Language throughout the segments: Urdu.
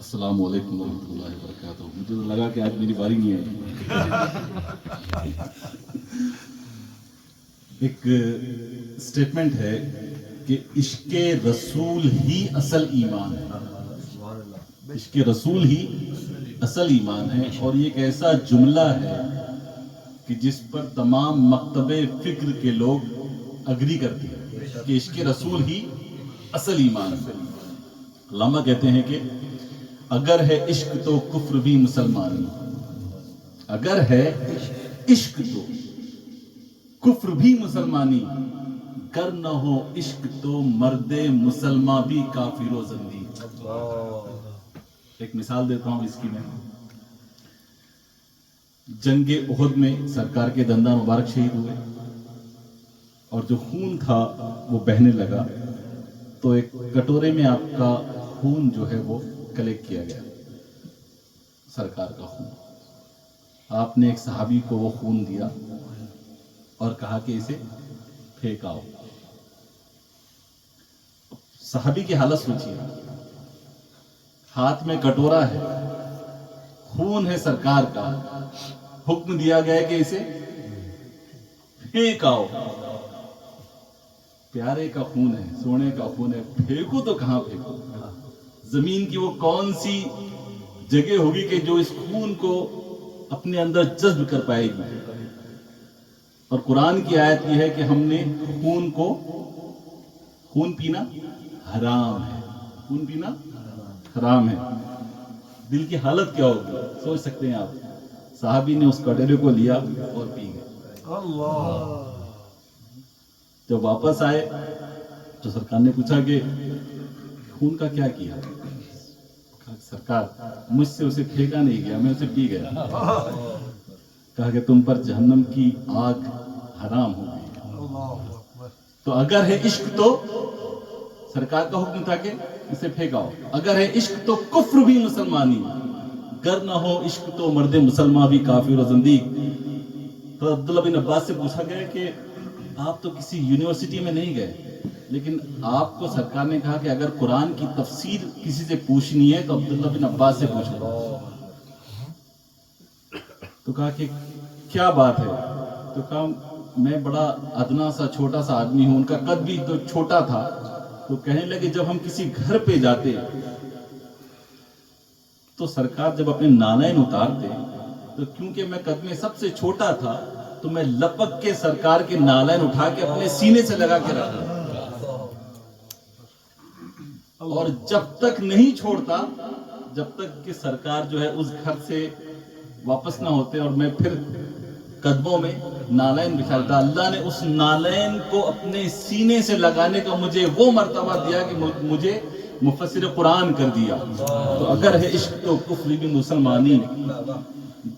السلام علیکم ورحمۃ اللہ وبرکاتہ. مجھے تو لگا کہ آج میری باری نہیں آئی. ایک سٹیٹمنٹ ہے کہ عشق رسول ہی اصل ایمان ہے. عشق رسول ہی اصل ایمان ہے. اور یہ ایک ایسا جملہ ہے کہ جس پر تمام مکتب فکر کے لوگ اگری کرتے ہیں کہ عشق رسول ہی اصل ایمان ہے. علامہ کہتے ہیں کہ اگر ہے عشق تو کفر بھی مسلمانی. اگر ہے عشق تو کفر بھی مسلمانی. گر نہ ہو عشق تو مرد مسلمان بھی کافر و زندیق. ایک مثال دیتا ہوں اس کی میں. جنگ احد میں سرکار کے دندان مبارک شہید ہوئے اور جو خون تھا وہ بہنے لگا تو ایک کٹورے میں آپ کا خون جو ہے وہ کلیکٹ کیا گیا. سرکار کا خون. آپ نے ایک صحابی کو وہ خون دیا اور کہا کہ اسے پھینکاؤ. صحابی کی حالت سوچیے. ہاتھ میں کٹورا ہے, خون ہے سرکار کا, حکم دیا گیا کہ اسے پھینکاؤ. پیارے کا خون ہے, سونے کا خون ہے, پھینکو تو کہاں پھینکو. زمین کی وہ کون سی جگہ ہوگی کہ جو اس خون کو اپنے اندر جذب کر پائے گی. اور قرآن کی آیت یہ ہے کہ ہم نے خون پینا حرام ہے. خون پینا حرام ہے. دل کی حالت کیا ہوگی سوچ سکتے ہیں آپ. صحابی نے اس کٹورے کو لیا اور پی گئے. جب واپس آئے تو سرکار نے پوچھا کہ خون کا کیا کیا؟ سرکار مجھ سے اسے پھینکا نہیں گیا, میں اسے پی گیا. کہا کہ تم پر جہنم کی آگ حرام ہو گئی. تو اگر ہے عشق تو سرکار کا حکم تھا کہ اسے پھینکاؤ. اگر ہے عشق تو کفر بھی مسلمانی. گر نہ ہو عشق تو مرد مسلمان بھی کافر و زندیق. تو عبداللہ بن عباس سے پوچھا گیا کہ آپ تو کسی یونیورسٹی میں نہیں گئے, لیکن آپ کو سرکار نے کہا کہ اگر قرآن کی تفسیر کسی سے پوچھنی ہے تو عبداللہ بن عباس سے پوچھو. تو کہا کہ کیا بات ہے؟ تو کہا میں بڑا ادنا سا چھوٹا سا آدمی ہوں. ان کا قد بھی تو چھوٹا تھا. تو کہنے لگے جب ہم کسی گھر پہ جاتے تو سرکار جب اپنے نالین اتارتے تو کیونکہ میں قد میں سب سے چھوٹا تھا تو میں لپک کے سرکار کے نالین اٹھا کے اپنے سینے سے لگا کے رکھتا. اور جب تک نہیں چھوڑتا جب تک کہ سرکار جو ہے اس گھر سے واپس نہ ہوتے اور میں پھر قدموں میں نالین بچھاتا. اللہ نے اس نالین کو اپنے سینے سے لگانے کا مجھے وہ مرتبہ دیا کہ مجھے مفسر قرآن کر دیا. تو اگر ہے عشق تو کفر بھی مسلمانی.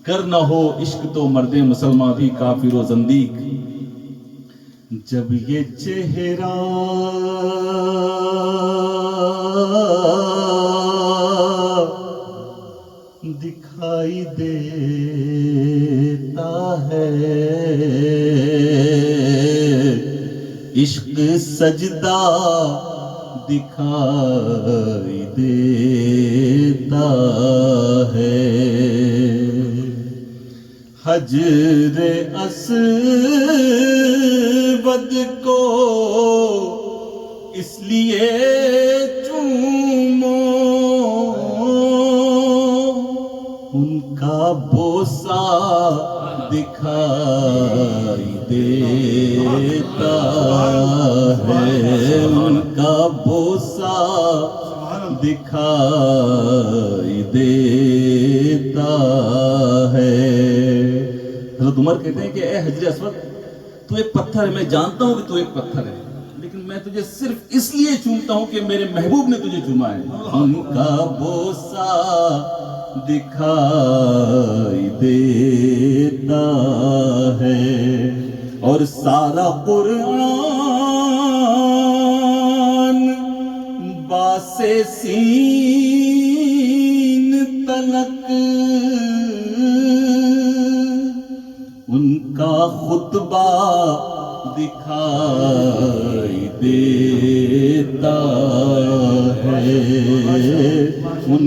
گر نہ ہو عشق تو مرد مسلمان بھی کافر و زندیق. جب یہ چہرہ دکھائی دیتا ہے, عشق سجدہ دکھائی دیتا ہے. حجر اسود کو اس لیے چومو ان کا بوسہ دکھائی دیتا ہے. ان کا بوسہ دکھائی دیتا ہے. حضرت عمر کہتے ہیں کہ اے حجر اسود تو ایک پتھر ہے, میں جانتا ہوں کہ تو ایک پتھر ہے, لیکن میں تجھے صرف اس لیے چومتا ہوں کہ میرے محبوب نے تجھے چوما ہے. ان کا بوسہ دکھائی دیتا ہے. اور سارا قرآن باسے سین تلک ان کا خطبہ دکھائی دیتا ہے. ان